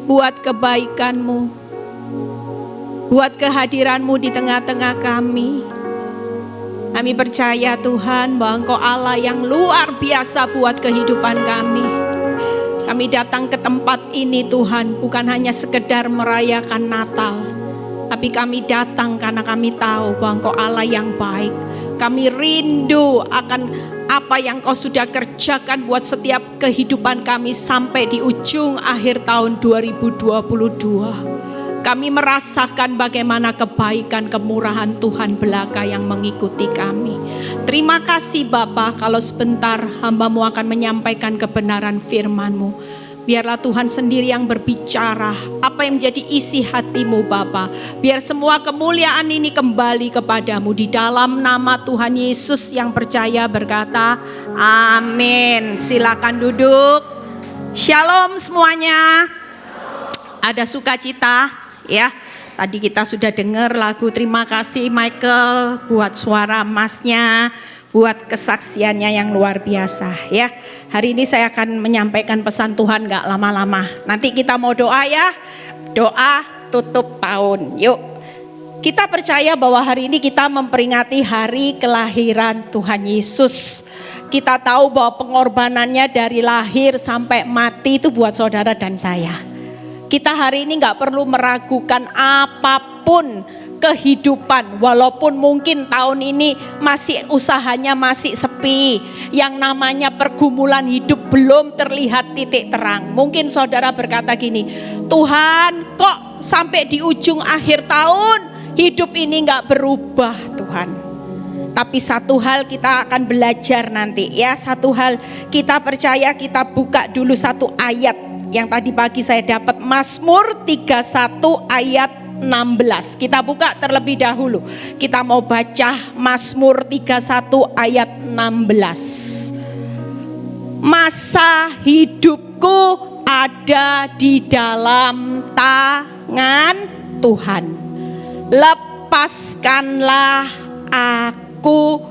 Buat kebaikan-Mu, buat kehadiran-Mu di tengah-tengah kami. Kami percaya Tuhan bahwa Engkau Allah yang luar biasa buat kehidupan kami. Kami datang ke tempat ini Tuhan bukan hanya sekedar merayakan Natal, tapi kami datang karena kami tahu bahwa Engkau Allah yang baik. Kami rindu akan apa yang Kau sudah kerjakan buat setiap kehidupan kami sampai di ujung akhir tahun 2022. Kami merasakan bagaimana kebaikan kemurahan Tuhan belaka yang mengikuti kami. Terima kasih Bapa, kalau sebentar hamba-Mu akan menyampaikan kebenaran firman-Mu. Biarlah Tuhan sendiri yang berbicara apa yang menjadi isi hati-Mu Bapa. Biar semua kemuliaan ini kembali kepadamu. Di dalam nama Tuhan Yesus yang percaya berkata amin. Silakan duduk. Shalom semuanya. Ada sukacita ya. Tadi kita sudah dengar lagu. Terima kasih Michael buat suara emasnya, buat kesaksiannya yang luar biasa ya. Hari ini saya akan menyampaikan pesan Tuhan gak lama-lama. Nanti kita mau doa ya. Doa tutup tahun. Yuk. Kita percaya bahwa hari ini kita memperingati hari kelahiran Tuhan Yesus. Kita tahu bahwa pengorbanannya dari lahir sampai mati itu buat saudara dan saya. Kita hari ini gak perlu meragukan apapun kehidupan, walaupun mungkin tahun ini usahanya masih sepi, yang namanya pergumulan hidup belum terlihat titik terang. Mungkin saudara berkata gini, Tuhan kok sampai di ujung akhir tahun hidup ini gak berubah Tuhan. Tapi satu hal kita akan belajar nanti ya, satu hal kita percaya. Kita buka dulu satu ayat yang tadi pagi saya dapat, Mazmur 31 ayat 16. Kita buka terlebih dahulu. Kita mau baca Mazmur 31 ayat 16. Masa hidupku ada di dalam tangan Tuhan. Lepaskanlah aku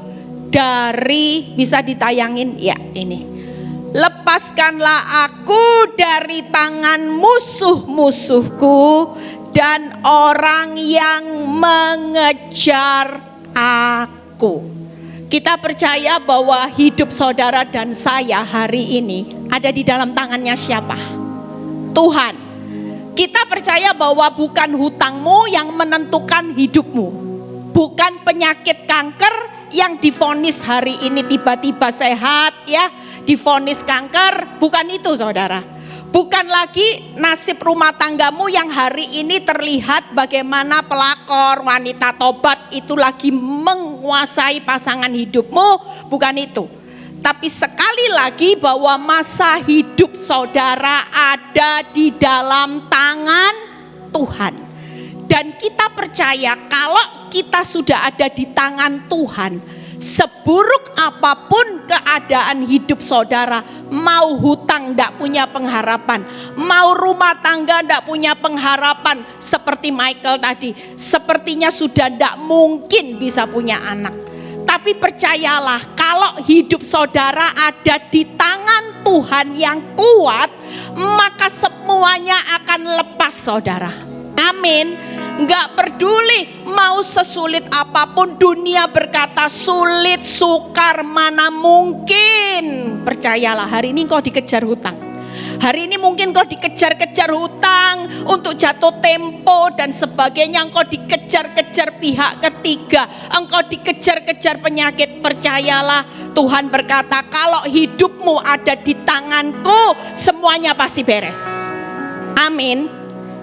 dari, bisa ditayangin ya ini. Lepaskanlah aku dari tangan musuh-musuhku dan orang yang mengejar aku. Kita percaya bahwa hidup saudara dan saya hari ini ada di dalam tangannya siapa? Tuhan. Kita percaya bahwa bukan hutangmu yang menentukan hidupmu. Bukan penyakit kanker yang divonis hari ini tiba-tiba sehat ya, divonis kanker, bukan itu saudara. Bukan lagi nasib rumah tanggamu yang hari ini terlihat bagaimana pelakor wanita tobat itu lagi menguasai pasangan hidupmu, bukan itu. Tapi sekali lagi bahwa masa hidup saudara ada di dalam tangan Tuhan. Dan kita percaya kalau kita sudah ada di tangan Tuhan, seburuk apapun keadaan hidup saudara, mau hutang tidak punya pengharapan, mau rumah tangga tidak punya pengharapan, seperti Michael tadi, sepertinya sudah tidak mungkin bisa punya anak. Tapi percayalah, kalau hidup saudara ada di tangan Tuhan yang kuat, maka semuanya akan lepas saudara. Amin. Gak peduli mau sesulit apapun, dunia berkata sulit, sukar, mana mungkin. Percayalah, hari ini kau dikejar hutang. Hari ini mungkin kau dikejar-kejar hutang untuk jatuh tempo dan sebagainya. Engkau dikejar-kejar pihak ketiga, engkau dikejar-kejar penyakit. Percayalah, Tuhan berkata kalau hidupmu ada di tanganku, semuanya pasti beres. Amin.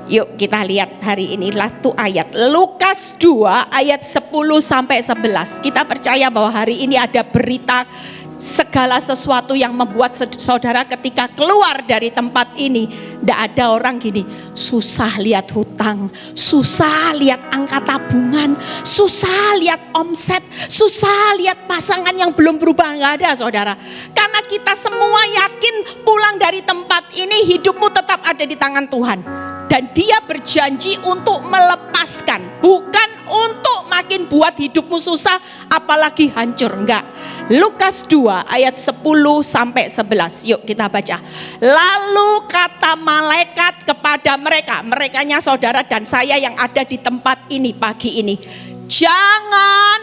Yuk kita lihat hari inilah tuh ayat Lukas 2 ayat 10 sampai 11. Kita percaya bahwa hari ini ada berita segala sesuatu yang membuat saudara ketika keluar dari tempat ini, tidak ada orang gini, susah lihat hutang, susah lihat angka tabungan, susah lihat omset, susah lihat pasangan yang belum berubah. Nggak ada saudara. Karena kita semua yakin pulang dari tempat ini hidupmu tetap ada di tangan Tuhan. Dan Dia berjanji untuk melepaskan, bukan untuk makin buat hidupmu susah apalagi hancur, enggak. Lukas 2 ayat 10 sampai 11. Yuk kita baca. Lalu kata malaikat kepada merekanya saudara dan saya yang ada di tempat ini pagi ini, jangan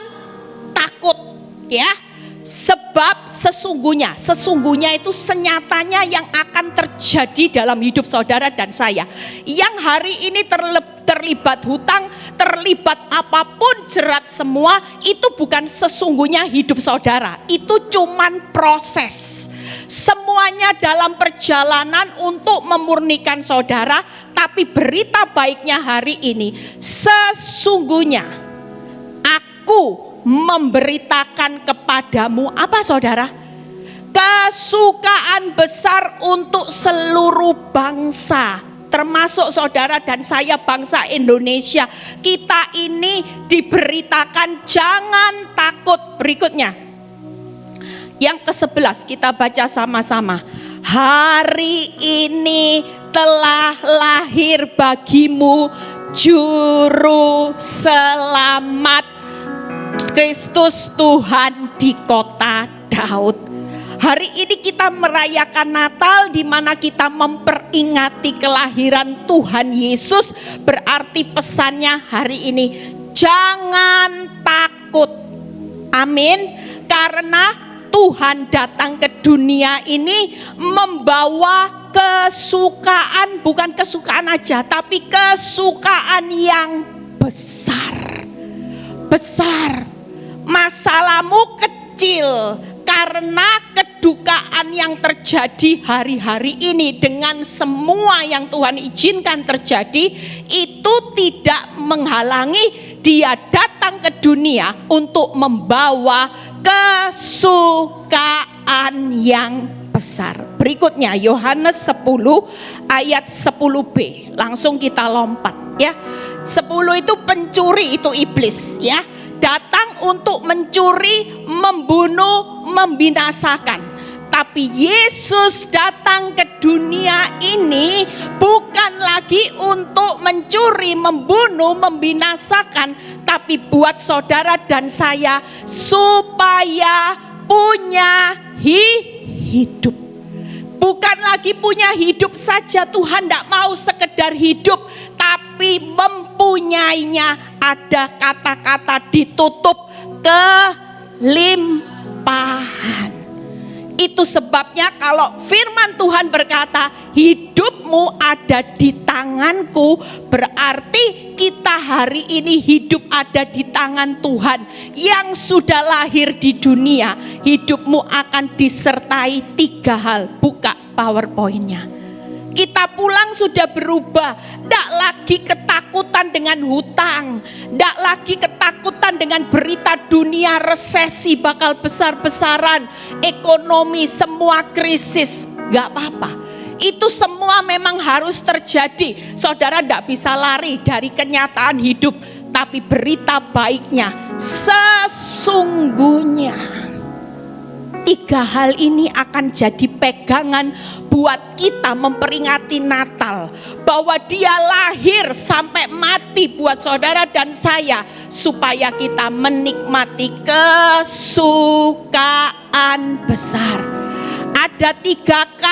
takut ya. Sebab sesungguhnya itu senyatanya yang akan terjadi dalam hidup saudara dan saya. Yang hari ini terlibat hutang, terlibat apapun jerat semua, itu bukan sesungguhnya hidup saudara. Itu cuman proses. Semuanya dalam perjalanan untuk memurnikan saudara. Tapi berita baiknya hari ini, sesungguhnya aku memberitakan kepadamu apa saudara? Kesukaan besar untuk seluruh bangsa, termasuk saudara dan saya bangsa Indonesia. Kita ini diberitakan jangan takut. Berikutnya yang ke-11 kita baca sama-sama. Hari ini telah lahir bagimu juru selamat, Kristus Tuhan di kota Daud. Hari ini kita merayakan Natal di mana kita memperingati kelahiran Tuhan Yesus. Berarti pesannya hari ini jangan takut. Amin. Karena Tuhan datang ke dunia ini membawa kesukaan, bukan kesukaan aja, tapi kesukaan yang besar. Besar. Masalahmu kecil karena kedukaan yang terjadi hari-hari ini dengan semua yang Tuhan izinkan terjadi itu tidak menghalangi Dia datang ke dunia untuk membawa kesukaan yang besar. Berikutnya Yohanes 10 ayat 10b. Langsung kita lompat ya. 10 itu pencuri, itu iblis ya. Datang untuk mencuri, membunuh, membinasakan. Tapi Yesus datang ke dunia ini bukan lagi untuk mencuri, membunuh, membinasakan, tapi buat saudara dan saya supaya punya hidup. Bukan lagi punya hidup saja, Tuhan tidak mau sekedar hidup, tapi mempunyainya. Ada kata-kata ditutup kelimpahan. Itu sebabnya kalau firman Tuhan berkata hidupmu ada di tanganku, berarti kita hari ini hidup ada di tangan Tuhan yang sudah lahir di dunia. Hidupmu akan disertai 3 hal. Buka PowerPoint-nya. Kita pulang sudah berubah. Tidak lagi ketakutan dengan hutang. Tidak lagi ketakutan dengan berita dunia resesi bakal besar-besaran. Ekonomi semua krisis. Gak apa-apa. Itu semua memang harus terjadi. Saudara tidak bisa lari dari kenyataan hidup. Tapi berita baiknya sesungguhnya 3 hal ini akan jadi pegangan buat kita memperingati Natal. Bahwa Dia lahir sampai mati buat saudara dan saya. Supaya kita menikmati kesukaan besar. Ada 3 K.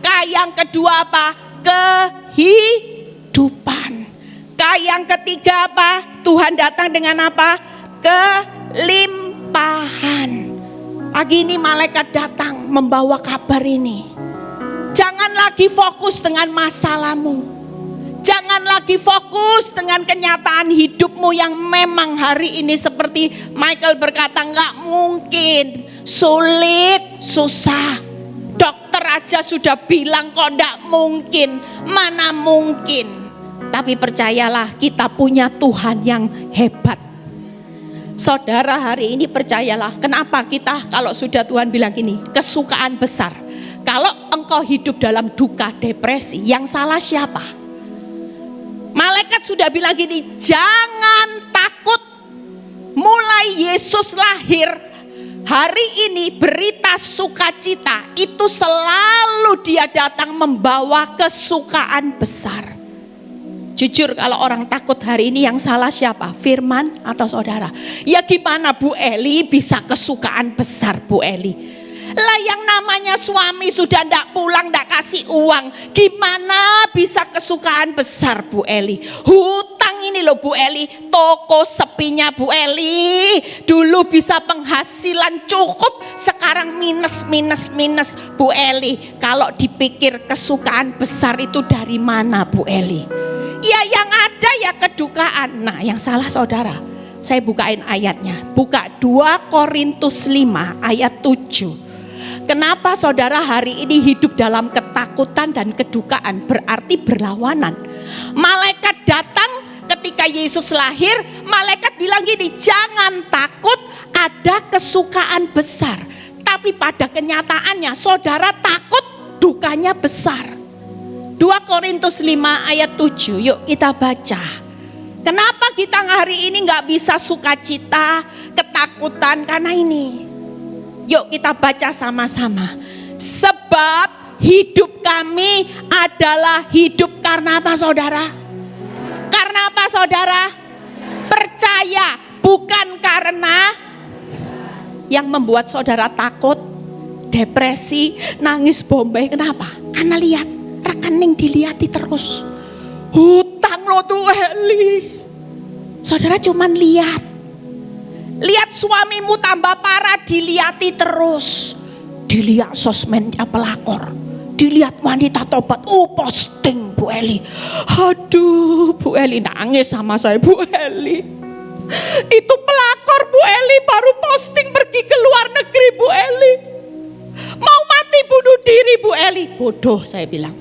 K yang kedua apa? Kehidupan. K yang ketiga apa? Tuhan datang dengan apa? Kelimpahan. Pagi ini malaikat datang membawa kabar ini. Jangan lagi fokus dengan masalahmu. Jangan lagi fokus dengan kenyataan hidupmu yang memang hari ini seperti Michael berkata nggak mungkin, sulit, susah. Dokter aja sudah bilang kok nggak mungkin, mana mungkin. Tapi percayalah kita punya Tuhan yang hebat. Saudara hari ini percayalah, kenapa kita kalau sudah Tuhan bilang gini, kesukaan besar. Kalau engkau hidup dalam duka, depresi, yang salah siapa? Malaikat sudah bilang gini, jangan takut. Mulai Yesus lahir, hari ini berita sukacita itu selalu dia datang membawa kesukaan besar. Jujur kalau orang takut hari ini yang salah siapa? Firman atau saudara? Ya gimana Bu Eli bisa kesukaan besar Bu Eli? Lah yang namanya suami sudah ndak pulang, ndak kasih uang, gimana bisa kesukaan besar Bu Eli? Hutang ini loh Bu Eli, toko sepinya Bu Eli. Dulu bisa penghasilan cukup, sekarang minus Bu Eli. Kalau dipikir kesukaan besar itu dari mana Bu Eli? Ya yang ada ya kedukaan. Nah yang salah saudara, saya bukain ayatnya. Buka 2 Korintus 5 ayat 7. Kenapa saudara hari ini hidup dalam ketakutan dan kedukaan? Berarti berlawanan. Malaikat datang ketika Yesus lahir, malaikat bilang gini, jangan takut, ada kesukaan besar. Tapi pada kenyataannya saudara takut, dukanya besar. 2 Korintus 5 ayat 7, yuk kita baca. Kenapa kita hari ini gak bisa sukacita, ketakutan? Karena ini. Yuk kita baca sama-sama. Sebab hidup kami adalah hidup karena apa saudara? Karena apa saudara? Percaya, bukan karena yang membuat saudara takut, depresi, nangis bombay. Kenapa? Karena lihat, rekening dilihat terus. Hutang lo tuh Eli. Saudara cuman lihat. Lihat suamimu tambah parah, dilihati terus. Dilihat sosmednya pelakor. Dilihat wanita tobat, posting Bu Eli. Aduh Bu Eli nangis sama saya Bu Eli. Itu pelakor Bu Eli baru posting pergi ke luar negeri Bu Eli. Mau mati bunuh diri Bu Eli. Bodoh saya bilang.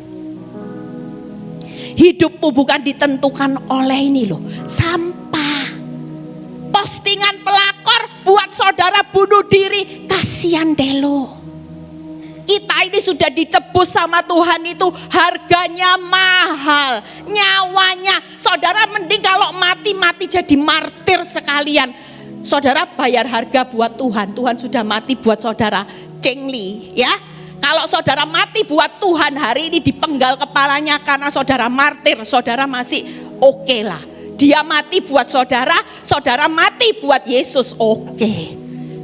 Hidupmu bukan ditentukan oleh ini loh, sampah. Postingan pelakor buat saudara bunuh diri, kasihan deh lo. Kita ini sudah ditebus sama Tuhan itu harganya mahal, nyawanya. Saudara mending kalau mati jadi martir sekalian. Saudara bayar harga buat Tuhan, Tuhan sudah mati buat saudara, cengli ya. Kalau saudara mati buat Tuhan hari ini dipenggal kepalanya karena saudara martir, saudara masih oke lah. Dia mati buat saudara, saudara mati buat Yesus, oke.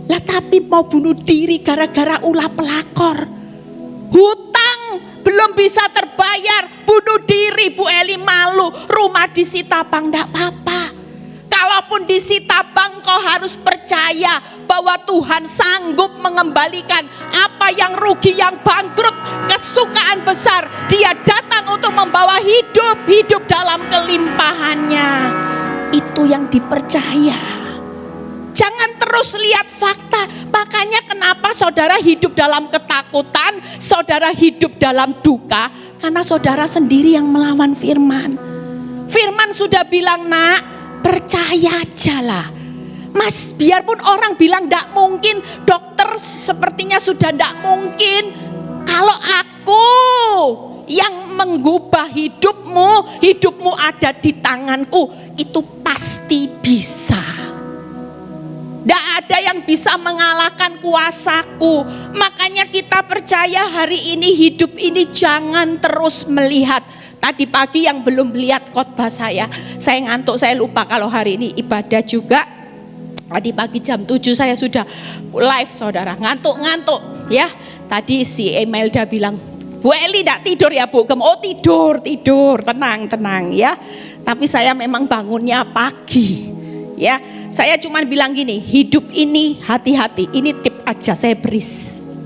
Lah tapi mau bunuh diri gara-gara ulah pelakor. Hutang belum bisa terbayar, bunuh diri Bu Eli malu. Rumah disita bang, enggak apa-apa. Kalaupun disita bang, kau harus percaya bahwa Tuhan sanggup mengembalikan apa yang rugi, yang bangkrut. Kesukaan besar, dia datang untuk membawa hidup dalam kelimpahannya. Itu yang dipercaya. Jangan terus lihat fakta. Makanya kenapa saudara hidup dalam ketakutan, saudara hidup dalam duka, karena saudara sendiri yang melawan firman. Firman sudah bilang, nak, percaya aja lah. Mas, biarpun orang bilang tidak mungkin, dokter sepertinya sudah tidak mungkin. Kalau aku yang mengubah hidupmu ada di tanganku, itu pasti bisa. Tidak ada yang bisa mengalahkan kuasaku. Makanya kita percaya hari ini, hidup ini jangan terus melihat. Tadi pagi yang belum lihat khotbah saya ngantuk, saya lupa kalau hari ini ibadah juga. Tadi pagi jam 7 saya sudah live saudara, ngantuk ya. Tadi si Emelda bilang, Bu Eli tidak tidur ya Bu? Oh tidur, tenang ya. Tapi saya memang bangunnya pagi ya. Saya cuma bilang gini, hidup ini hati-hati. Ini tip aja, saya beri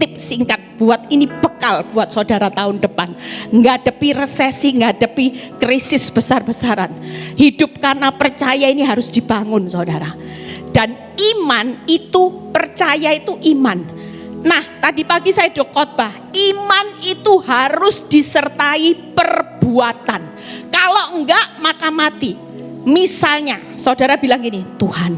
tip singkat buat ini bekal buat saudara tahun depan. Ngadepi resesi, ngadepi krisis besar-besaran. Hidup karena percaya ini harus dibangun saudara. Dan iman itu, percaya itu iman. Nah tadi pagi saya khotbah, iman itu harus disertai perbuatan. Kalau enggak maka mati. Misalnya saudara bilang gini, Tuhan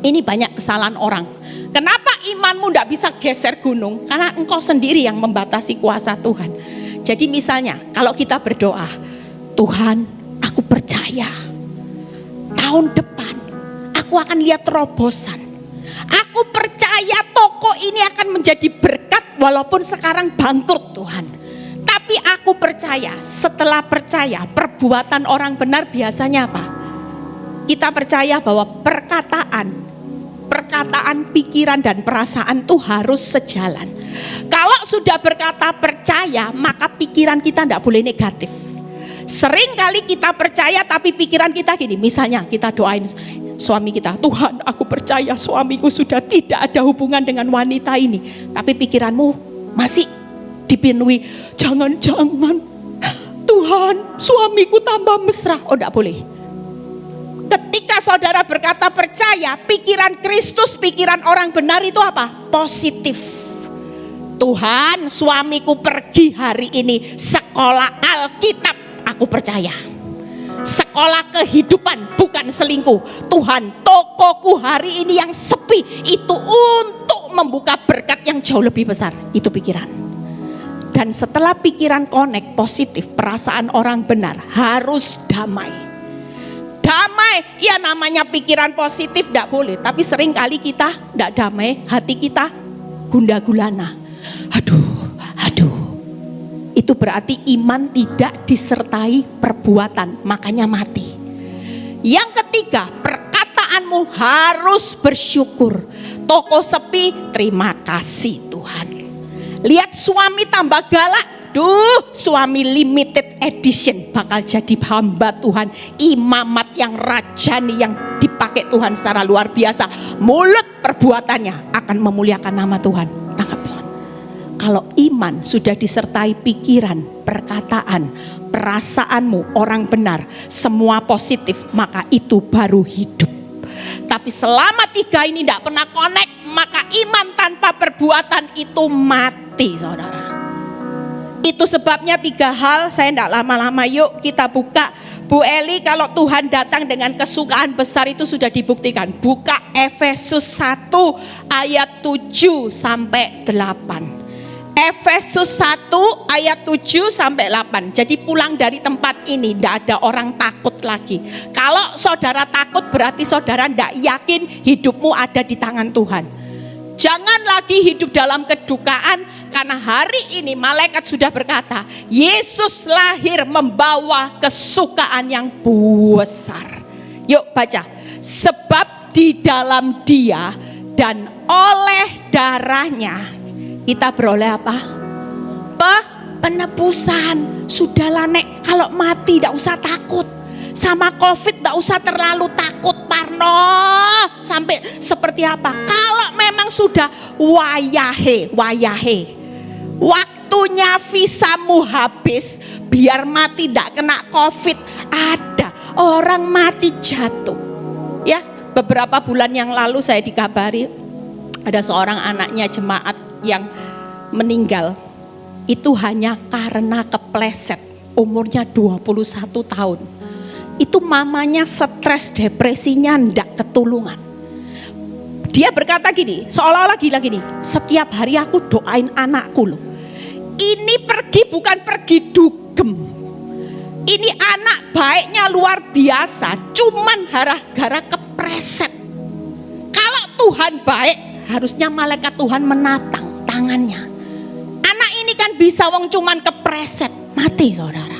Ini banyak kesalahan orang. Kenapa imanmu tidak bisa geser gunung? Karena engkau sendiri yang membatasi kuasa Tuhan. Jadi misalnya kalau kita berdoa, Tuhan aku percaya tahun depan aku akan lihat terobosan. Aku percaya toko ini akan menjadi berkat walaupun sekarang bangkrut Tuhan. Tapi aku percaya, setelah percaya perbuatan orang benar biasanya apa? Kita percaya bahwa perkataan, pikiran dan perasaan itu harus sejalan. Kalau sudah berkata percaya, maka pikiran kita tidak boleh negatif. Sering kali kita percaya tapi pikiran kita gini, misalnya kita doain suami kita, Tuhan aku percaya suamiku sudah tidak ada hubungan dengan wanita ini. Tapi pikiranmu masih dipenuhi, jangan-jangan Tuhan suamiku tambah mesra. Oh tidak boleh. Ketika saudara berkata percaya, pikiran Kristus, pikiran orang benar itu apa? Positif. Tuhan suamiku pergi hari ini sekolah Alkitab, aku percaya. Sekolah kehidupan bukan selingkuh. Tuhan tokoku hari ini yang sepi itu untuk membuka berkat yang jauh lebih besar. Itu pikiran. Dan setelah pikiran connect positif, perasaan orang benar harus damai. Damai, ya namanya pikiran positif tidak boleh. Tapi sering kali kita tidak damai, hati kita gundah gulana. Aduh. Itu berarti iman tidak disertai perbuatan, makanya mati. Yang ketiga, perkataanmu harus bersyukur. Toko sepi, terima kasih Tuhan. Lihat suami tambah galak, suami limited edition bakal jadi hamba Tuhan, imamat yang rajani yang dipakai Tuhan secara luar biasa. Mulut perbuatannya akan memuliakan nama Tuhan. Tangkap Tuhan. Kalau iman sudah disertai pikiran, perkataan, perasaanmu orang benar, semua positif, maka itu baru hidup. Tapi selama tiga ini tidak pernah connect, maka iman tanpa perbuatan itu mati, saudara. Itu sebabnya tiga hal, saya tidak lama-lama, yuk kita buka. Bu Eli, kalau Tuhan datang dengan kesukaan besar itu sudah dibuktikan. Buka Efesus 1 ayat 7 sampai 8. Efesus 1 ayat 7 sampai 8. Jadi pulang dari tempat ini tidak ada orang takut lagi. Kalau saudara takut berarti saudara tidak yakin hidupmu ada di tangan Tuhan. Jangan lagi hidup dalam kedukaan, karena hari ini malaikat sudah berkata, Yesus lahir membawa kesukaan yang besar. Yuk baca. Sebab di dalam Dia dan oleh darahnya kita beroleh apa? Penebusan. Sudahlah nek, kalau mati tidak usah takut. Sama COVID tidak usah terlalu takut, Parno. Sampai seperti apa? Kalau memang sudah wayahe. Waktunya visamu habis, biar mati tidak kena COVID. Ada orang mati jatuh. Ya, beberapa bulan yang lalu saya dikabari ada seorang anaknya jemaat yang meninggal. Itu hanya karena kepleset. Umurnya 21 tahun. Itu mamanya stres, depresinya ndak ketulungan. Dia berkata gini, seolah-olah gila gini, setiap hari aku doain anakku loh. Ini pergi bukan pergi dugem. Ini anak baiknya luar biasa, cuman gara-gara kepreset. Kalau Tuhan baik, harusnya malaikat Tuhan menatang tangannya. Anak ini kan bisa wong cuman kepreset, mati saudara.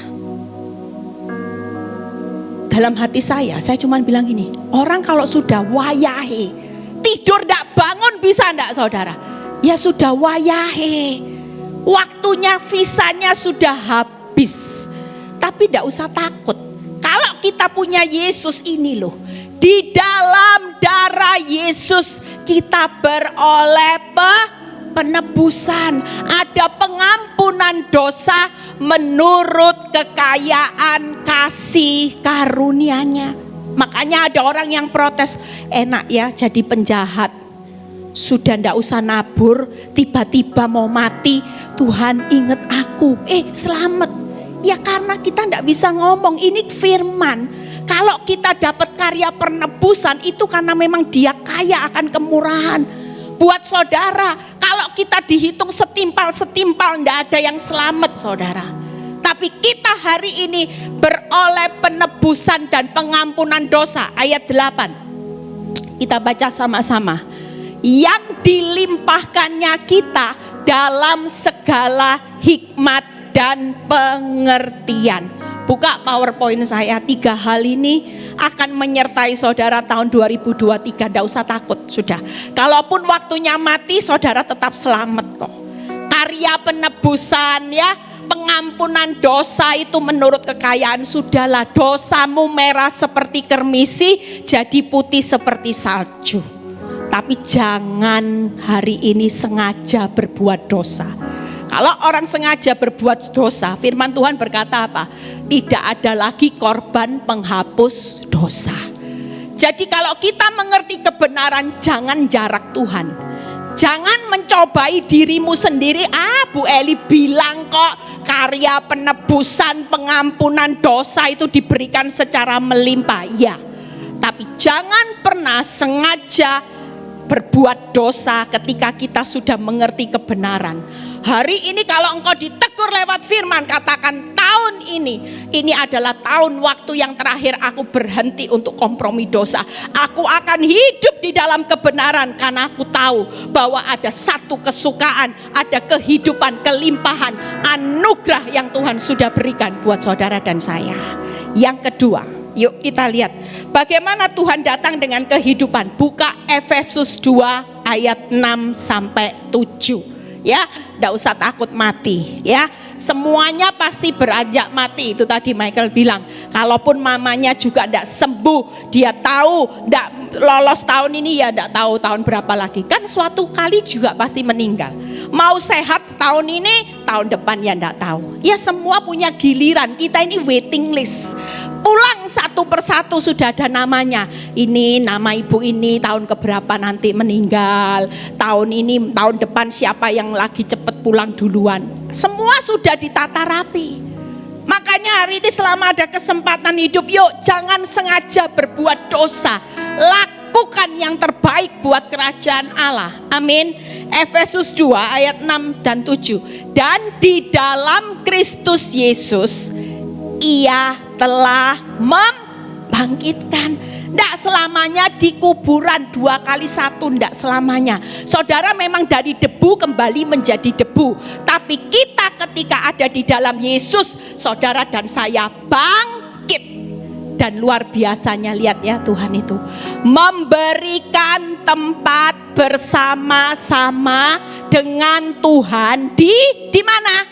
Dalam hati saya cuma bilang gini, orang kalau sudah wayahe, tidur ndak bangun bisa ndak saudara? Ya sudah wayahe, waktunya visanya sudah habis. Tapi ndak usah takut. Kalau kita punya Yesus ini loh, di dalam darah Yesus kita beroleh penebusan, ada pengampunan dosa menurut kekayaan kasih karunia-Nya. Makanya ada orang yang protes, enak ya jadi penjahat, sudah ndak usah nabur, tiba-tiba mau mati, Tuhan ingat aku, selamat. Ya karena kita ndak bisa ngomong, ini firman. Kalau kita dapat karya penebusan itu karena memang Dia kaya akan kemurahan. Buat saudara, kalau kita dihitung setimpal-setimpal, tidak ada yang selamat saudara. Tapi kita hari ini beroleh penebusan dan pengampunan dosa. Ayat 8. Kita baca sama-sama. Yang dilimpahkannya kita dalam segala hikmat dan pengertian. Buka PowerPoint saya, 3 hal ini akan menyertai saudara tahun 2023. Tidak usah takut, sudah. Kalaupun waktunya mati, saudara tetap selamat kok. Karya penebusan ya, pengampunan dosa itu menurut kekayaan sudahlah. Dosamu merah seperti kermisi, jadi putih seperti salju. Tapi jangan hari ini sengaja berbuat dosa. Kalau orang sengaja berbuat dosa, firman Tuhan berkata apa? Tidak ada lagi korban penghapus dosa. Jadi kalau kita mengerti kebenaran, jangan jarak Tuhan. Jangan mencobai dirimu sendiri. Bu Eli bilang kok karya penebusan, pengampunan dosa itu diberikan secara melimpah. Iya. Tapi jangan pernah sengaja berbuat dosa ketika kita sudah mengerti kebenaran. Hari ini kalau engkau ditegur lewat firman, katakan tahun ini adalah tahun waktu yang terakhir aku berhenti untuk kompromi dosa. Aku akan hidup di dalam kebenaran karena aku tahu bahwa ada satu kesukaan, ada kehidupan, kelimpahan, anugerah yang Tuhan sudah berikan buat saudara dan saya. Yang kedua, yuk kita lihat bagaimana Tuhan datang dengan kehidupan. Buka Efesus 2 ayat 6 sampai 7. Ya, enggak usah takut mati ya. Semuanya pasti beranjak mati. Itu tadi Michael bilang, kalaupun mamanya juga enggak sembuh, dia tahu enggak lolos tahun ini ya enggak tahu tahun berapa lagi. Kan suatu kali juga pasti meninggal. Mau sehat tahun ini, tahun depan ya enggak tahu. Ya semua punya giliran. Kita ini waiting list. Pulang satu persatu sudah ada namanya. Ini nama ibu ini tahun keberapa nanti meninggal. Tahun ini, tahun depan siapa yang lagi cepat pulang duluan. Semua sudah ditata rapi. Makanya hari ini selama ada kesempatan hidup, yuk jangan sengaja berbuat dosa. Lakukan yang terbaik buat kerajaan Allah. Amin. Efesus 2 ayat 6 dan 7. Dan di dalam Kristus Yesus, Ia telah membangkitkan. Tidak selamanya di kuburan 2x1, tidak selamanya. Saudara memang dari debu kembali menjadi debu. Tapi kita ketika ada di dalam Yesus, saudara dan saya bangkit. Dan luar biasanya lihat ya Tuhan itu. Memberikan tempat bersama-sama dengan Tuhan di mana?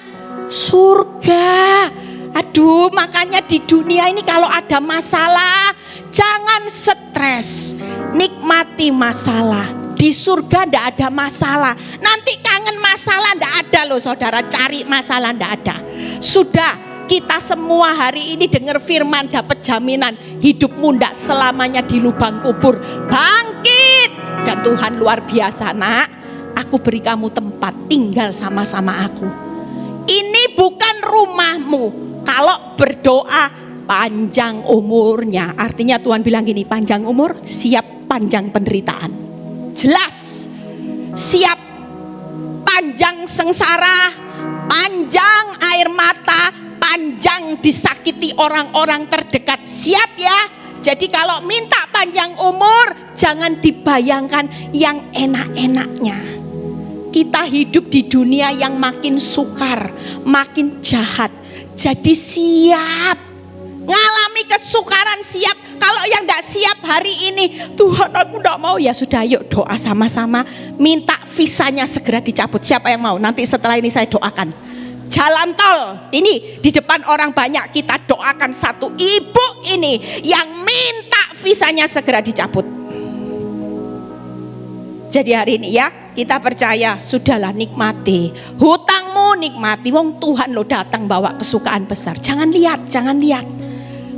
Surga. Aduh, makanya di dunia ini kalau ada masalah, jangan stres, nikmati masalah. Di surga ndak ada masalah. Nanti kangen masalah ndak ada loh saudara, cari masalah ndak ada. Sudah, kita semua hari ini dengar firman dapat jaminan hidupmu ndak selamanya di lubang kubur. Bangkit. Dan Tuhan luar biasa, nak. Aku beri kamu tempat tinggal sama-sama aku. Ini bukan rumahmu. Kalau berdoa panjang umurnya, artinya Tuhan bilang gini, panjang umur siap panjang penderitaan. Jelas, siap panjang sengsara, panjang air mata, panjang disakiti orang-orang terdekat. Siap ya. Jadi kalau minta panjang umur, jangan dibayangkan yang enak-enaknya. Kita hidup di dunia yang makin sukar, makin jahat. Jadi siap, ngalami kesukaran siap. Kalau yang tidak siap hari ini, Tuhan aku tidak mau, ya sudah yuk doa sama-sama. Minta visanya segera dicabut. Siapa yang mau? Nanti setelah ini saya doakan. Jalan tol, ini di depan orang banyak kita doakan satu ibu ini yang minta visanya segera dicabut. Jadi hari ini ya, kita percaya, sudahlah nikmati. Hutangmu nikmati, wong Tuhan lo datang bawa kesukaan besar. Jangan lihat, jangan lihat.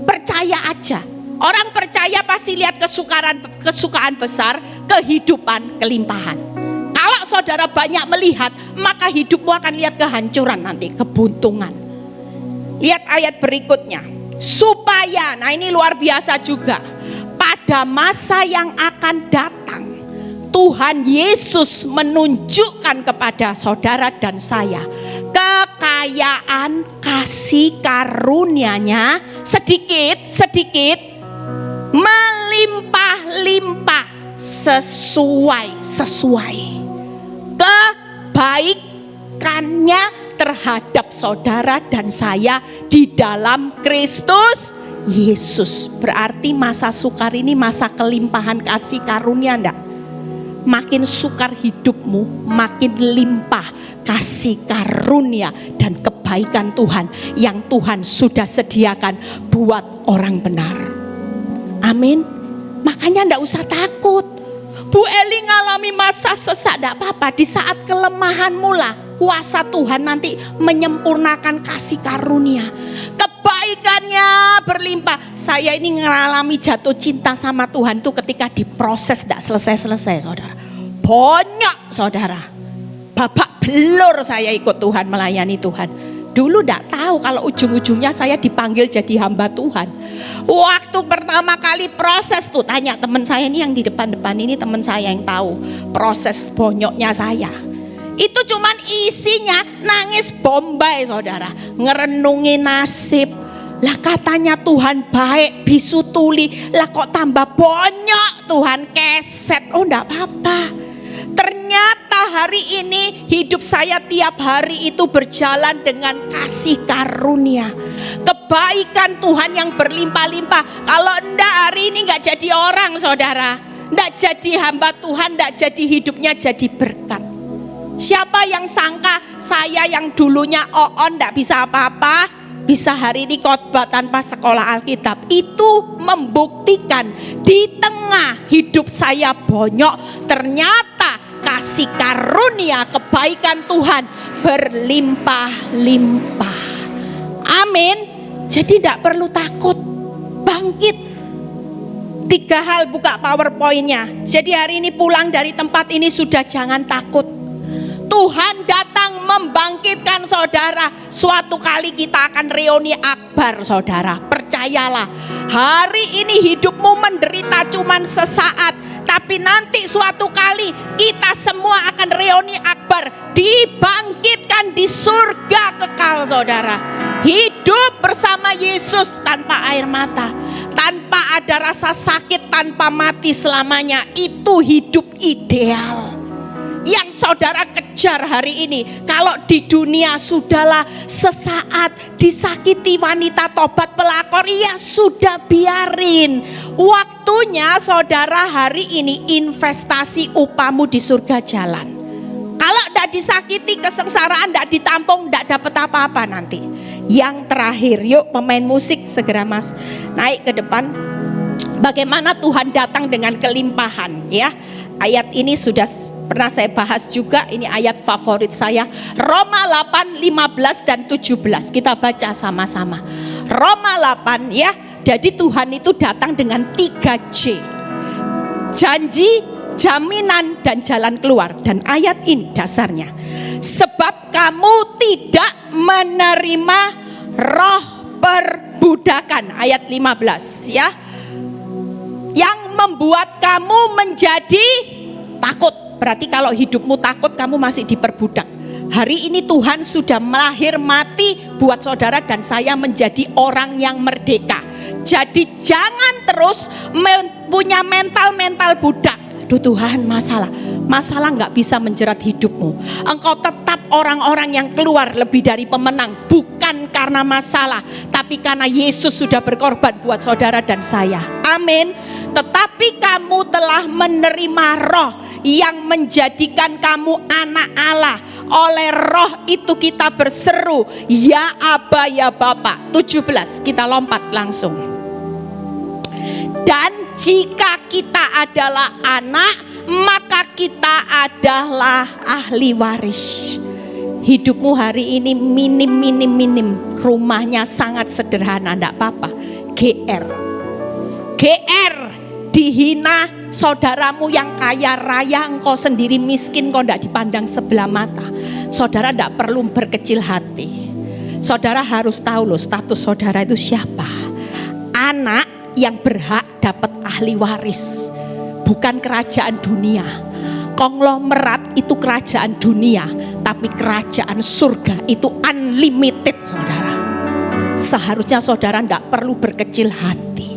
Percaya aja. Orang percaya pasti lihat kesukaan besar, kehidupan, kelimpahan. Kalau saudara banyak melihat, maka hidupmu akan lihat kehancuran nanti, kebuntungan. Lihat ayat berikutnya. supaya, nah ini luar biasa juga, pada masa yang akan datang Tuhan Yesus menunjukkan kepada saudara dan saya kekayaan kasih karunia-Nya sedikit-sedikit melimpah-limpah sesuai kebaikannya terhadap saudara dan saya di dalam Kristus Yesus. Berarti masa sukar ini masa kelimpahan kasih karunia, enggak? Makin sukar hidupmu, makin limpah kasih karunia dan kebaikan Tuhan yang Tuhan sudah sediakan buat orang benar. Amin. Makanya enggak usah takut. Bu Eli ngalami masa sesak, enggak apa-apa. Di saat kelemahanmu lah kuasa Tuhan nanti menyempurnakan kasih karunia. Kebaikannya berlimpah. Saya ini ngalami jatuh cinta sama Tuhan tuh ketika diproses tidak selesai-selesai, saudara. Banyak, saudara. Babak belur saya ikut Tuhan, melayani Tuhan. Dulu tidak tahu kalau ujung-ujungnya saya dipanggil jadi hamba Tuhan. Waktu pertama kali proses tuh, tanya teman saya ini yang di depan-depan ini, teman saya yang tahu proses bonyoknya saya. Itu cuman isinya nangis bombay, saudara. Ngerenungi nasib. Lah katanya Tuhan baik, bisu tuli. Lah kok tambah bonyok Tuhan, keset. Oh enggak apa-apa. Ternyata hari ini hidup saya tiap hari itu berjalan dengan kasih karunia. Kebaikan Tuhan yang berlimpah-limpah. Kalau enggak hari ini enggak jadi orang, saudara. Enggak jadi hamba Tuhan, enggak jadi hidupnya jadi berkat. Siapa yang sangka saya yang dulunya oon enggak bisa apa-apa, bisa hari ini khotbah tanpa sekolah Alkitab. Itu membuktikan di tengah hidup saya bonyok, ternyata kasih karunia kebaikan Tuhan berlimpah-limpah. Amin. Jadi tidak perlu takut, bangkit. 3 hal buka PowerPoint-nya. Jadi hari ini pulang dari tempat ini sudah jangan takut. Tuhan datang membangkitkan saudara. Suatu kali kita akan reuni akbar, saudara. Percayalah, hari ini hidupmu menderita cuman sesaat, tapi nanti suatu kali kita semua akan reuni akbar, dibangkitkan di surga kekal, saudara. Hidup bersama Yesus tanpa air mata, tanpa ada rasa sakit, tanpa mati selamanya. Itu hidup ideal yang saudara kejar hari ini. Kalau di dunia sudahlah sesaat disakiti wanita tobat pelakor, ya sudah biarin. Waktunya saudara hari ini investasi upamu di surga jalan. Kalau tidak disakiti, kesengsaraan tidak ditampung, tidak dapat apa-apa nanti. Yang terakhir, yuk pemain musik segera mas naik ke depan. Bagaimana Tuhan datang dengan kelimpahan, ya. Ayat ini sudah pernah saya bahas juga, ini ayat favorit saya. Roma 8, 15 dan 17. Kita baca sama-sama. Roma 8 ya. Jadi Tuhan itu datang dengan 3J. Janji, jaminan dan jalan keluar. Dan ayat ini dasarnya. Sebab kamu tidak menerima roh perbudakan. Ayat 15 ya. Yang membuat kamu menjadi takut. Berarti kalau hidupmu takut, kamu masih diperbudak. Hari ini Tuhan sudah melahir mati buat saudara dan saya menjadi orang yang merdeka. Jadi jangan terus punya mental budak. Duh Tuhan, masalah nggak bisa menjerat hidupmu. Engkau tetap orang-orang yang keluar lebih dari pemenang. Bukan karena masalah, tapi karena Yesus sudah berkorban buat saudara dan saya. Amin. Tetapi kamu telah menerima roh yang menjadikan kamu anak Allah. Oleh roh itu kita berseru, ya Aba ya Bapa. 17, kita lompat langsung. Dan jika kita adalah anak, maka kita adalah ahli waris. Hidupmu hari ini minim. Rumahnya sangat sederhana, enggak apa-apa. GR, dihina saudaramu yang kaya raya, engkau sendiri miskin, kau tidak dipandang sebelah mata. Saudara tidak perlu berkecil hati. Saudara harus tahu loh status saudara itu siapa. anak yang berhak dapat ahli waris, bukan kerajaan dunia. Konglomerat itu kerajaan dunia, tapi kerajaan surga itu unlimited, saudara. Seharusnya saudara tidak perlu berkecil hati.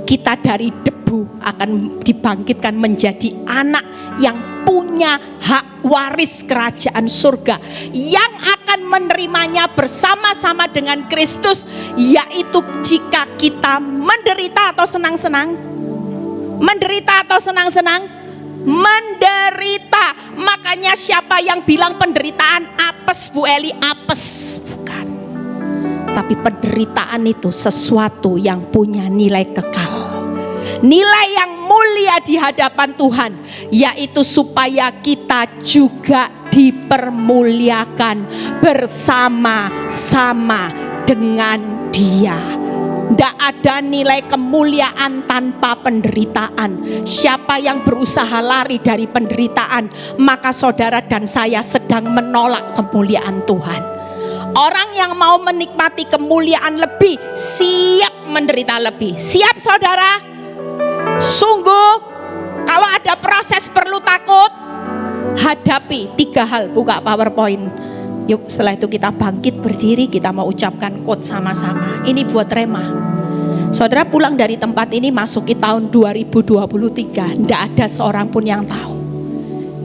Kita dari debu akan dibangkitkan menjadi anak yang punya hak waris kerajaan surga, yang akan menerimanya bersama-sama dengan Kristus, yaitu jika kita menderita atau senang-senang. Menderita atau senang-senang? Menderita. Makanya siapa yang bilang penderitaan apes, Bu Eli, apes? Bukan. Tapi penderitaan itu sesuatu yang punya nilai kekal, nilai yang mulia di hadapan Tuhan, yaitu supaya kita juga dipermuliakan bersama-sama dengan Dia. Tidak ada nilai kemuliaan tanpa penderitaan. Siapa yang berusaha lari dari penderitaan, maka saudara dan saya sedang menolak kemuliaan Tuhan. Orang yang mau menikmati kemuliaan lebih, siap menderita lebih. Siap saudara? Sungguh, kalau ada proses perlu takut, hadapi 3 hal. Buka PowerPoint. Yuk, setelah itu kita bangkit berdiri, kita mau ucapkan quote sama-sama. Ini buat Rema. Saudara pulang dari tempat ini masuki tahun 2023, tidak ada seorang pun yang tahu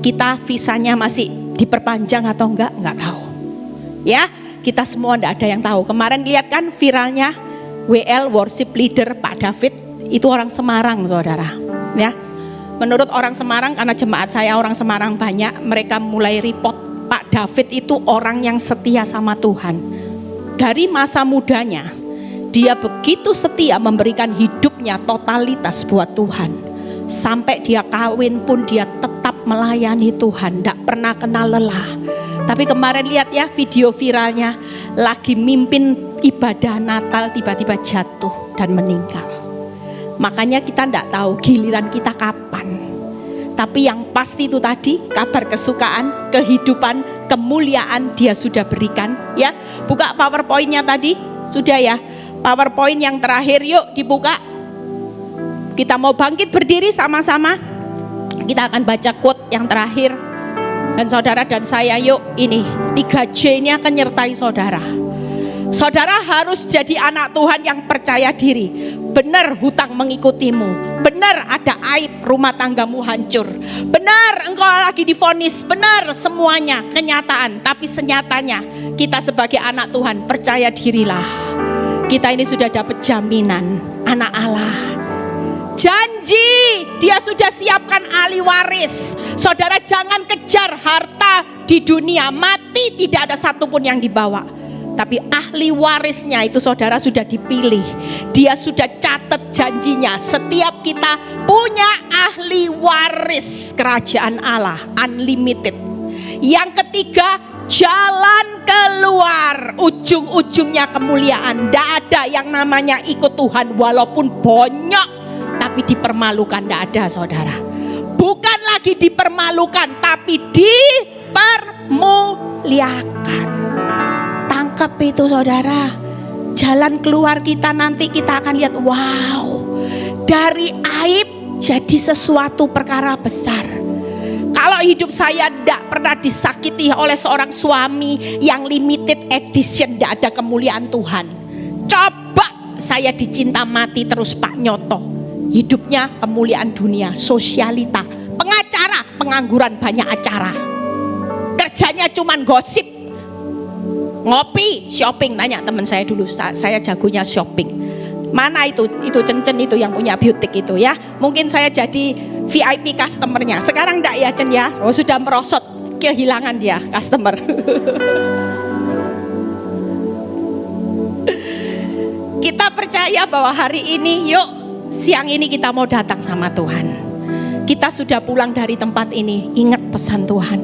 kita visanya masih diperpanjang atau enggak tahu. Ya, kita semua tidak ada yang tahu. Kemarin lihat kan viralnya WL worship leader Pak David, itu orang Semarang, saudara. Ya, menurut orang Semarang, karena jemaat saya orang Semarang banyak, mereka mulai report Pak David itu orang yang setia sama Tuhan. Dari masa mudanya, dia begitu setia memberikan hidupnya totalitas buat Tuhan. Sampai dia kawin pun dia tetap melayani Tuhan, tidak pernah kenal lelah. Tapi kemarin lihat ya video viralnya, lagi mimpin ibadah Natal tiba-tiba jatuh dan meninggal. Makanya kita tidak tahu giliran kita kapan. Tapi yang pasti itu tadi, kabar kesukaan, kehidupan, kemuliaan dia sudah berikan. Ya, buka PowerPoint-nya tadi, sudah ya. PowerPoint yang terakhir yuk dibuka. Kita mau bangkit berdiri sama-sama. Kita akan baca quote yang terakhir. Dan saudara dan saya yuk, ini 3J ini akan nyertai saudara. Saudara harus jadi anak Tuhan yang percaya diri. Benar hutang mengikutimu, benar ada aib rumah tanggamu hancur, benar engkau lagi divonis, benar semuanya kenyataan. Tapi senyatanya kita sebagai anak Tuhan percaya dirilah, kita ini sudah dapat jaminan anak Allah. Janji dia sudah siapkan ahli waris. Saudara jangan kejar harta di dunia, mati tidak ada satupun yang dibawa. Tapi ahli warisnya itu saudara sudah dipilih. Dia sudah catat janjinya. Setiap kita punya ahli waris kerajaan Allah, unlimited. Yang ketiga, jalan keluar, ujung-ujungnya kemuliaan. Tidak ada yang namanya ikut Tuhan walaupun banyak, tapi dipermalukan. Tidak ada saudara. Bukan lagi dipermalukan, tapi dipermuliakan. Tangkap itu saudara. Jalan keluar kita nanti kita akan lihat, wow, dari aib jadi sesuatu perkara besar. Kalau hidup saya tidak pernah disakiti oleh seorang suami yang limited edition, tidak ada kemuliaan Tuhan. Coba saya dicinta mati terus Pak Nyoto, hidupnya kemuliaan dunia, sosialita, pengacara, pengangguran banyak acara, kerjanya cuman gosip, ngopi, shopping. Nanya teman saya dulu, saya jagonya shopping. Mana itu Cen itu yang punya butik itu ya. Mungkin saya jadi VIP customernya. Sekarang enggak ya Cen ya. Oh sudah merosot, kehilangan dia customer. Kita percaya bahwa hari ini, yuk siang ini kita mau datang sama Tuhan. Kita sudah pulang dari tempat ini, ingat pesan Tuhan.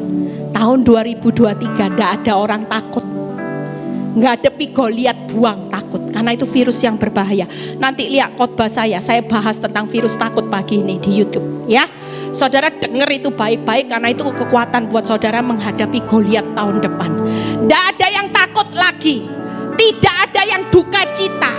Tahun 2023 enggak ada orang takut. Ngadepi Goliat buang takut, karena itu virus yang berbahaya. Nanti lihat khotbah saya bahas tentang virus takut pagi ini di YouTube ya. Saudara dengar itu baik-baik, karena itu kekuatan buat saudara menghadapi Goliat tahun depan. Tidak ada yang takut lagi, tidak ada yang duka cita,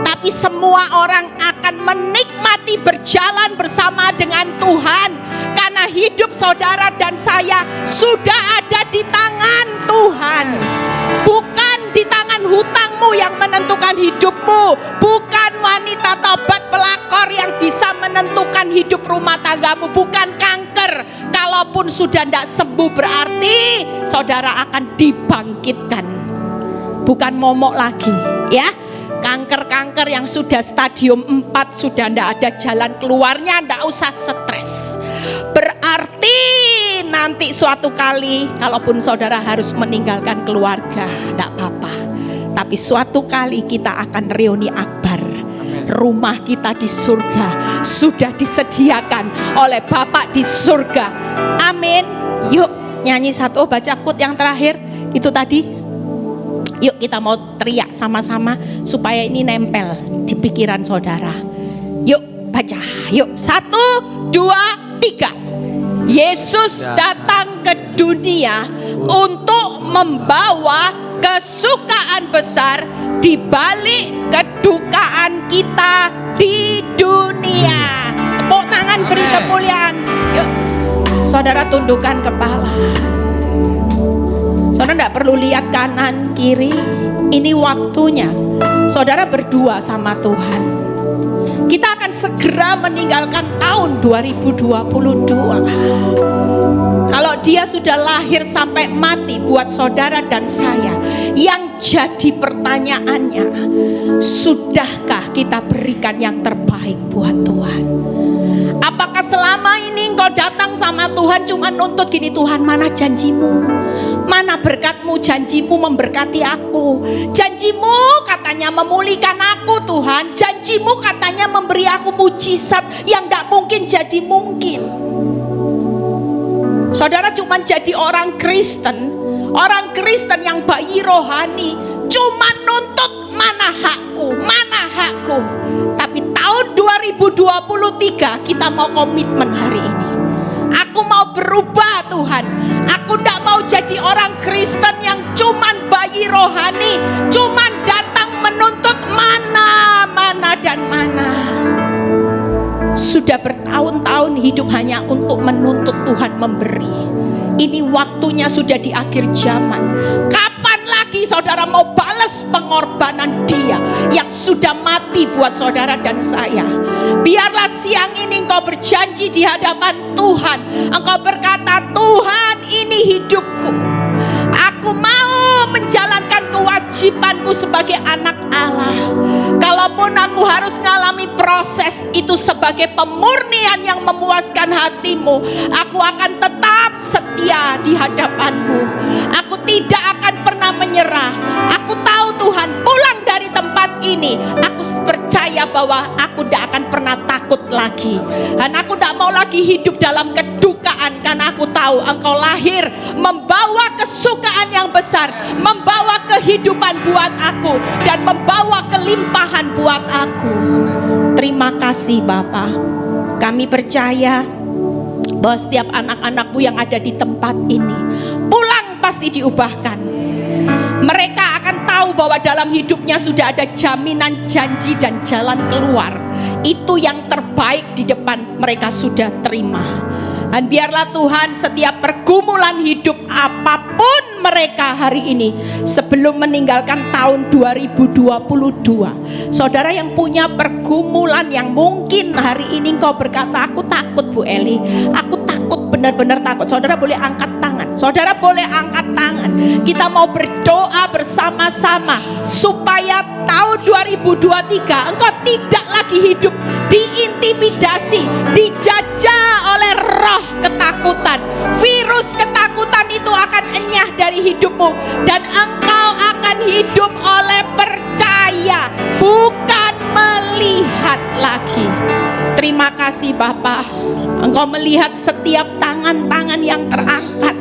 tapi tapi semua orang akan menikmati berjalan bersama dengan Tuhan. Karena hidup saudara dan saya sudah ada di tangan Tuhan. Bukan di tangan hutangmu yang menentukan hidupmu. Bukan wanita tobat pelakor yang bisa menentukan hidup rumah tanggamu. Bukan kanker. Kalaupun sudah tidak sembuh berarti saudara akan dibangkitkan. Bukan momok lagi, ya. Kanker-kanker yang sudah stadium 4 sudah tidak ada jalan keluarnya, tidak usah stres. Berarti nanti suatu kali kalaupun saudara harus meninggalkan keluarga, tidak apa-apa. Tapi suatu kali kita akan reuni akbar. Rumah kita di surga sudah disediakan oleh Bapa di surga. Amin. Yuk nyanyi satu, baca quote yang terakhir itu tadi. Yuk kita mau teriak sama-sama supaya ini nempel di pikiran saudara. Yuk baca, yuk 1, 2, 3. Yesus datang ke dunia untuk membawa kesukaan besar di balik kedukaan kita di dunia. Tepuk tangan beri kemuliaan. Yuk saudara tundukkan kepala. Saudara tidak perlu lihat kanan kiri. Ini waktunya saudara berdua sama Tuhan. Kita akan segera meninggalkan tahun 2022. Kalau dia sudah lahir sampai mati buat saudara dan saya, yang jadi pertanyaannya, sudahkah kita berikan yang terbaik buat Tuhan? Apakah selama ini engkau datang sama Tuhan cuma nuntut gini, Tuhan mana janjimu? Mana berkatmu? Janjimu memberkati aku. Janjimu katanya memulihkan aku Tuhan. Janjimu katanya memberi aku mujizat yang tidak mungkin jadi mungkin. Saudara cuma jadi orang Kristen. Orang Kristen yang bayi rohani cuma nuntut mana hakku, mana hakku. Tapi tahun 2023 kita mau komitmen hari ini. Aku mau berubah Tuhan. Aku tidak mau jadi orang Kristen yang cuman bayi rohani, cuman datang menuntut mana, mana dan mana. Sudah bertahun-tahun hidup hanya untuk menuntut Tuhan memberi. Ini waktunya sudah di akhir zaman. Kapan lagi saudara mau balas pengorbanan dia yang sudah mati buat saudara dan saya? Biarlah siang ini engkau berjanji di hadapan Tuhan. Engkau berkata, Tuhan ini hidupku. Aku mau menjalankan kewajibanku sebagai anak Allah. Kalaupun aku harus mengalami proses itu sebagai pemurnian yang memuaskan hatimu, aku akan tetap setia di hadapanmu. Aku tidak akan pernah menyerah. Aku tahu Tuhan, pulang dari tempat ini aku percaya bahwa aku tidak akan pernah takut lagi. Dan aku tidak mau lagi hidup dalam kedukaan, karena aku tahu engkau lahir membawa kesukaan yang besar, membawa kehidupan buat aku, dan membawa kelimpahan buat aku. Terima kasih Bapa. Kami percaya bahwa setiap anak-anakmu yang ada di tempat ini pulang pasti diubahkan. Mereka akan tahu bahwa dalam hidupnya sudah ada jaminan, janji dan jalan keluar. Itu yang terbaik di depan mereka sudah terima. Dan biarlah Tuhan setiap pergumulan hidup apapun mereka hari ini sebelum meninggalkan tahun 2022. Saudara yang punya pergumulan yang mungkin hari ini engkau berkata, aku takut Bu Eli, aku takut, benar-benar takut. Saudara boleh angkat tangan. Saudara boleh angkat tangan. Kita mau berdoa bersama-sama supaya tahun 2023 engkau tidak lagi hidup diintimidasi, dijajah oleh roh ketakutan. Virus ketakutan itu akan enyah dari hidupmu, dan engkau akan hidup oleh percaya, bukan melihat lagi. Terima kasih Bapa. Engkau melihat setiap tangan-tangan yang terangkat.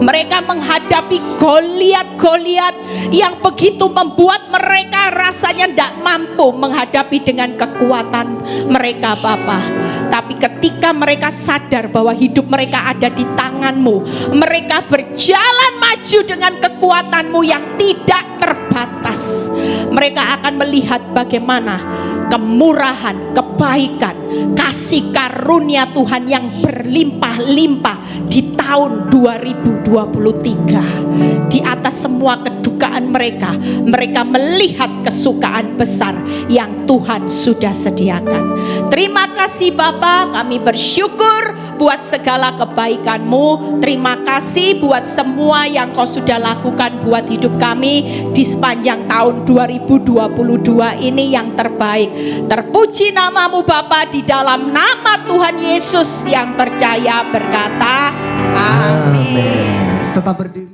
Mereka menghadapi Goliat-Goliat yang begitu membuat mereka rasanya tidak mampu menghadapi dengan kekuatan mereka Bapa. Tapi ketika mereka sadar bahwa hidup mereka ada di tangan-Mu, mereka berjalan maju dengan kekuatan-Mu yang tidak terbatas. terbatas. Mereka akan melihat bagaimana kemurahan, kebaikan, kasih karunia Tuhan yang berlimpah-limpah di tahun 2023. Di atas semua kedukaan mereka, mereka melihat kesukaan besar yang Tuhan sudah sediakan. Terima kasih Bapa, kami bersyukur buat segala kebaikan-Mu. Terima kasih buat semua yang Kau sudah lakukan buat hidup kami di sepanjang tahun 2022 ini yang terbaik. Terpuji nama-Mu Bapa, di dalam nama Tuhan Yesus yang percaya berkata, amin. Tetap berdiri.